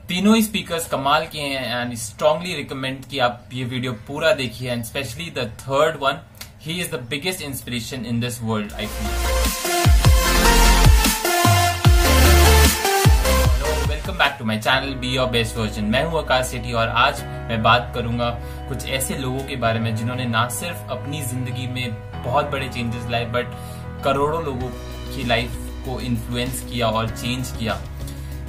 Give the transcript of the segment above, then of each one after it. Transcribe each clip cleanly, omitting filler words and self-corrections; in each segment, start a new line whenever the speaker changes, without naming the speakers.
तीनों ही स्पीकर्स कमाल के हैं एंड स्ट्रांगली रिकमेंड कि आप ये वीडियो पूरा देखिए and specially the third one, he is the biggest inspiration in this world I feel. Welcome back to my channel be your best version. मैं हूं आकाश सेठी और आज मैं बात करूंगा कुछ ऐसे लोगों के बारे में जिन्होंने ना सिर्फ अपनी जिंदगी में बहुत बड़े चेंजेस लाए बट करोड़ों लोगों की लाइफ को इन्फ्लुएंस किया और चेंज किया।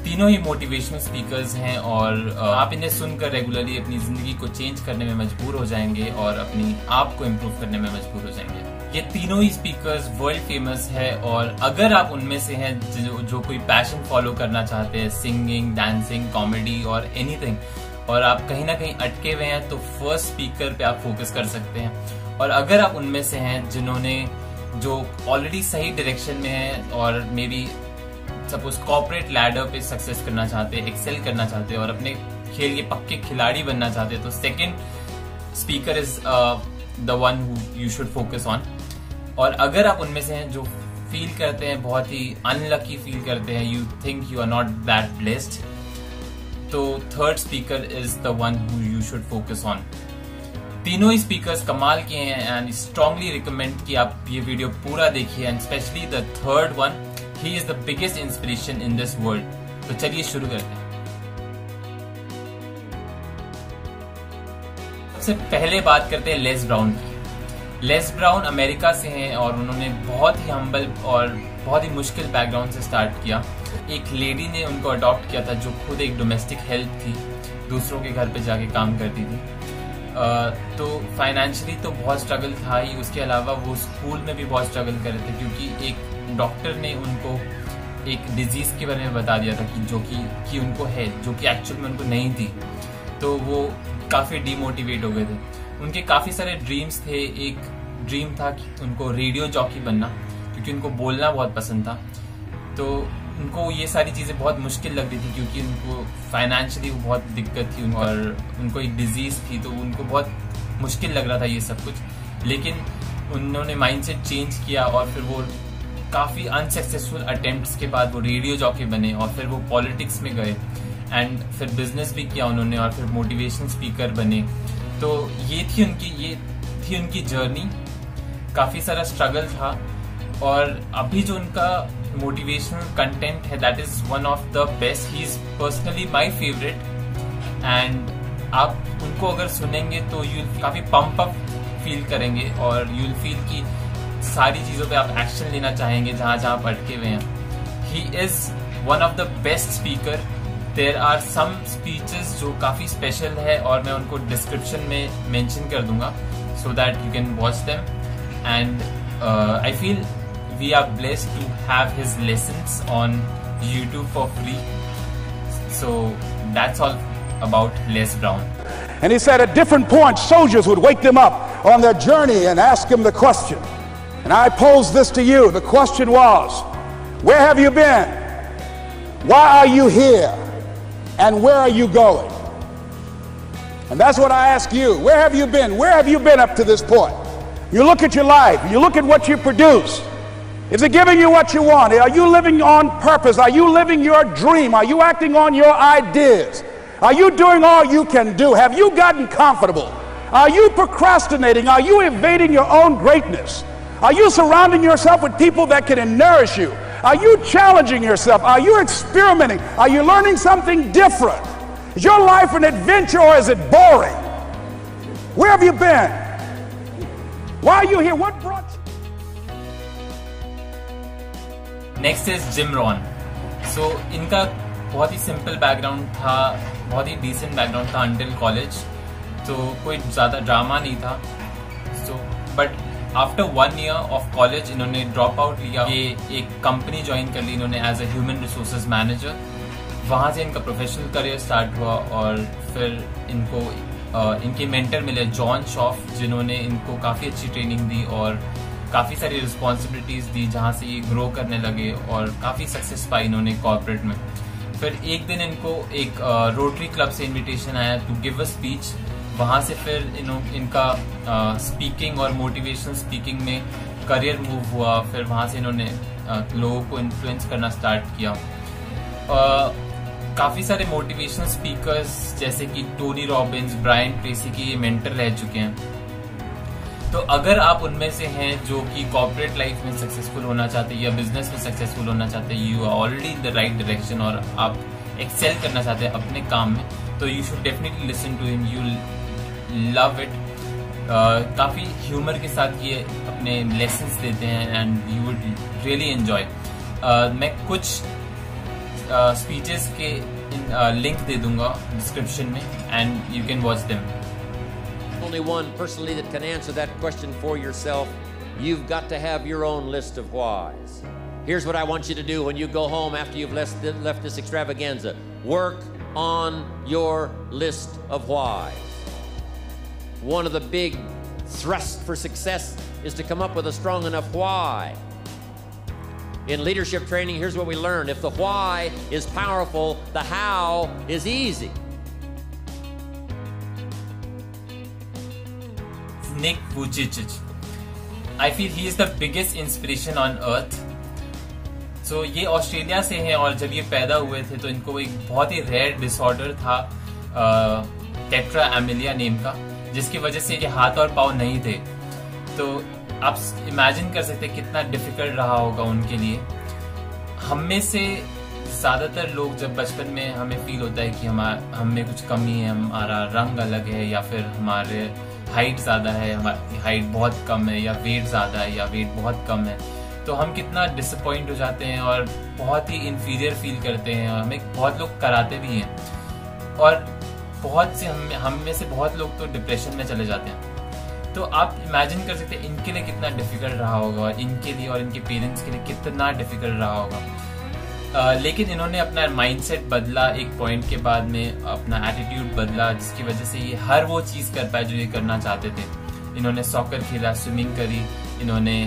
तीनों ही मोटिवेशनल स्पीकर्स हैं और आप इन्हें सुनकर रेगुलरली अपनी जिंदगी को चेंज करने में मजबूर हो जाएंगे और अपनी आप को इम्प्रूव करने में मजबूर हो जाएंगे। ये तीनों ही स्पीकर्स वर्ल्ड फेमस है और अगर आप उनमें से हैं जो कोई पैशन फॉलो करना चाहते हैं, सिंगिंग, डांसिंग, कॉमेडी और एनीथिंग, और आप कहीं ना कहीं अटके हुए हैं तो फर्स्ट स्पीकर पे आप फोकस कर सकते हैं। और अगर आप उनमें से हैं जो ऑलरेडी सही डायरेक्शन में है और may be suppose corporate ladder पे सक्सेस करना चाहते हैं, एक्सेल करना चाहते हैं और अपने खेल के पक्के खिलाड़ी बनना चाहते हैं, तो second speaker is the one who you should focus on. और अगर आप उनमें से हैं जो फील करते हैं बहुत ही अनलकी फील करते हैं, you think you are not that blessed, तो third speaker is the one who you should focus on. तीनों ही स्पीकर्स कमाल के हैं एंड स्ट्रांगली रिकमेंड कि आप ये वीडियो पूरा देखिए and specially the third one, he is the biggest inspiration in this world। तो चलिए शुरू करते हैं। सबसे पहले बात करते हैं लेस ब्राउन की। लेस ब्राउन अमेरिका से हैं और उन्होंने बहुत ही हम्बल और बहुत ही मुश्किल बैकग्राउंड से स्टार्ट किया। एक लेडी ने उनको अडॉप्ट किया था जो खुद एक डोमेस्टिक हेल्प थी, दूसरों के घर पे जाके काम करती थी। तो फाइनेंशियली तो बहुत स्ट्रगल था ही, उसके अलावा वो स्कूल में भी बहुत स्ट्रगल कर रहे थे क्योंकि एक डॉक्टर ने उनको एक डिजीज के बारे में बता दिया था कि जो कि उनको है, जो कि एक्चुअल में उनको नहीं थी। तो वो काफी डिमोटिवेट हो गए थे। उनके काफी सारे ड्रीम्स थे। एक ड्रीम था कि उनको रेडियो जॉकी बनना क्योंकि उनको बोलना बहुत पसंद था। तो उनको ये सारी चीजें बहुत मुश्किल लग रही थी क्योंकि उनको फाइनेंशियली बहुत दिक्कत थी और उनको एक डिजीज थी, तो उनको बहुत मुश्किल लग रहा था ये सब कुछ। लेकिन उन्होंने माइंडसेट चेंज किया और फिर वो काफी अनसक्सेसफुल अटेम्प्ट्स के बाद वो रेडियो जॉकी बने और फिर वो पॉलिटिक्स में गए एंड फिर बिजनेस भी किया उन्होंने और फिर मोटिवेशन स्पीकर बने। तो ये थी उनकी जर्नी। काफी सारा स्ट्रगल था और अभी जो उनका मोटिवेशनल कंटेंट है that is one of the best. He is personally my favourite and आप उनको अगर सुनेंगे तो यू काफी पंप अप फील करेंगे और यू विल फील कि सारी चीजों पे आप एक्शन लेना चाहेंगे जहां जहां आप अटके हुए हैं। He is one of the best speaker. There are some speeches जो काफी स्पेशल है और मैं उनको डिस्क्रिप्शन में मेंशन कर दूंगा so that you can watch them and I feel we are blessed to have his lessons on YouTube for free. So that's all about Les Brown.
And he said at different points soldiers would wake them up on their journey and ask him the question. And I pose this to you. The question was, where have you been? Why are you here? And where are you going? And that's what I ask you. Where have you been? Where have you been up to this point? You look at your life, you look at what you produce. Is it giving you what you want? Are you living on purpose? Are you living your dream? Are you acting on your ideas? Are you doing all you can do? Have you gotten comfortable? Are you procrastinating? Are you evading your own greatness? Are you surrounding yourself with people that can nourish you? Are you challenging yourself? Are you experimenting? Are you learning something different? Is your life an adventure or is it boring? Where have you been? Why are you here? What brought you?
Next is Jim Rohn. So इनका बहुत ही simple background था, बहुत ही decent background था until college, तो कोई ज्यादा ड्रामा नहीं था। So but after 1 year of college इन्होंने ड्रॉप आउट लिया, ये एक कंपनी ज्वाइन कर ली इन्होंने as a human resources manager. वहां से इनका प्रोफेशनल करियर स्टार्ट हुआ और फिर इनको इनके मेंटर मिले जॉन शॉफ, जिन्होंने इनको काफी अच्छी ट्रेनिंग दी और काफी सारी रिस्पॉन्सिबिलिटीज दी, जहां से ये ग्रो करने लगे और काफी सक्सेस पाई इन्होंने कॉर्पोरेट में। फिर एक दिन इनको एक रोटरी क्लब से इनविटेशन आया टू गिव अ स्पीच। वहां से फिर इनका स्पीकिंग और मोटिवेशनल स्पीकिंग में करियर मूव हुआ। फिर वहां से इन्होंने लोगों को इन्फ्लुएंस करना स्टार्ट किया। काफी सारे मोटिवेशनल स्पीकर्स जैसे कि टोनी रॉबिन्स, ब्रायन ट्रेसी के ये मेंटर रह चुके हैं। तो अगर आप उनमें से हैं जो कि कॉर्पोरेट लाइफ में सक्सेसफुल होना चाहते हैं या बिजनेस में सक्सेसफुल होना चाहते हैं, you are already in the right direction और आप एक्सेल करना चाहते हैं अपने काम में, तो you should definitely listen to him, you love it. काफी ह्यूमर के साथ ये अपने लेसन्स देते हैं and you would really enjoy. मैं कुछ स्पीचेस के लिंक दे दूंगा डिस्क्रिप्शन में and you can watch them.
Only one personally that can answer that question for yourself. You've got to have your own list of whys. Here's what I want you to do when you go home after you've left this extravaganza. Work on your list of whys. One of the big thrusts for success is to come up with a strong enough why. In leadership training, here's what we learn. If the why is powerful, the how is easy.
Nick Vujicic. I feel he is the biggest inspiration on earth. So ये Australia से हैं और जब ये पैदा हुए थे तो इनको एक बहुत ही रेयर डिसऑर्डर था टेट्रा एमिलिया नेम का, जिसकी वजह से ये हाथ और पाँव नहीं थे। तो आप इमेजिन कर सकते हैं कितना डिफिकल्ट रहा होगा उनके लिए। हम में से ज्यादातर लोग जब बचपन में हमें फील होता है कि हम में कुछ कमी है, हमारा रंग अलग है या फिर हमारे हाइट ज्यादा है, हमारी हाइट बहुत कम है, या वेट ज्यादा है या वेट बहुत कम है, तो हम कितना डिसअपॉइंट हो जाते हैं और बहुत ही इंफीरियर फील करते हैं। हमें बहुत लोग कराते भी हैं और बहुत से हम में से बहुत लोग तो डिप्रेशन में चले जाते हैं। तो आप इमेजिन कर सकते हैं इनके लिए कितना डिफिकल्ट रहा होगा और इनके लिए और इनके पेरेंट्स के लिए कितना डिफिकल्ट रहा होगा। लेकिन इन्होंने अपना माइंडसेट बदला, एक पॉइंट के बाद में अपना एटीट्यूड बदला, जिसकी वजह से ये हर वो चीज कर पाए जो ये करना चाहते थे। इन्होंने सॉकर खेला, स्विमिंग करी, इन्होंने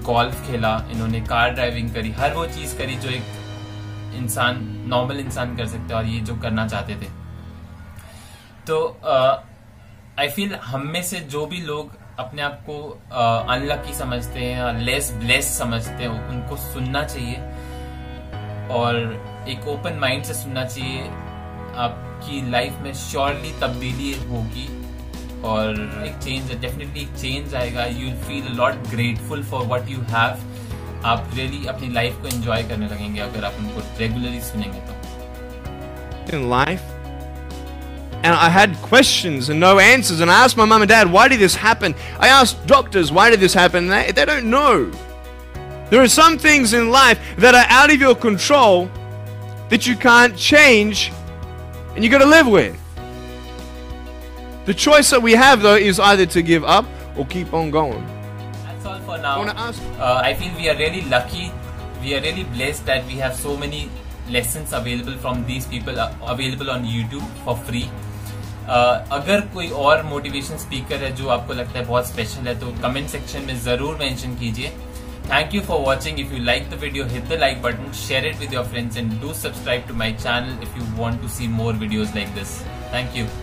गोल्फ खेला, इन्होंने कार ड्राइविंग करी, हर वो चीज करी जो एक इंसान, नॉर्मल इंसान कर सकते हैं और ये जो करना चाहते थे। तो आई फील हम में से जो भी लोग अपने आप को अनलकी समझते हैं, लेस ब्लेस्ड समझते हैं, उनको सुनना चाहिए और एक ओपन माइंड से सुनना चाहिए। आपकी लाइफ में श्योरली तब्दीली होगी और एक चेंज, डेफिनेटली एक चेंज आएगा। You will feel a lot grateful for what you have. आप रियली अपनी लाइफ को एंजॉय करने लगेंगे अगर आप उनको रेगुलरली सुनेंगे तो।
In life, and I had questions and no answers, and I asked my mum and dad, why did this happen? I asked doctors, why did this happen? They don't know. There are some things in life that are out of your control that you can't change and you got to live with. The choice that we have though is either to give up or keep on going.
That's all for now.
I want to ask,
I feel we are really lucky, we are really blessed that we have so many lessons available from these people, available on YouTube for free. अगर कोई और motivation speaker है जो आपको लगता है बहुत special है तो कमेंट सेक्शन में जरूर मेंशन कीजिए। Thank you for watching. If you like the video, hit the like button, share it with your friends and do subscribe to my channel if you want to see more videos like this. Thank you.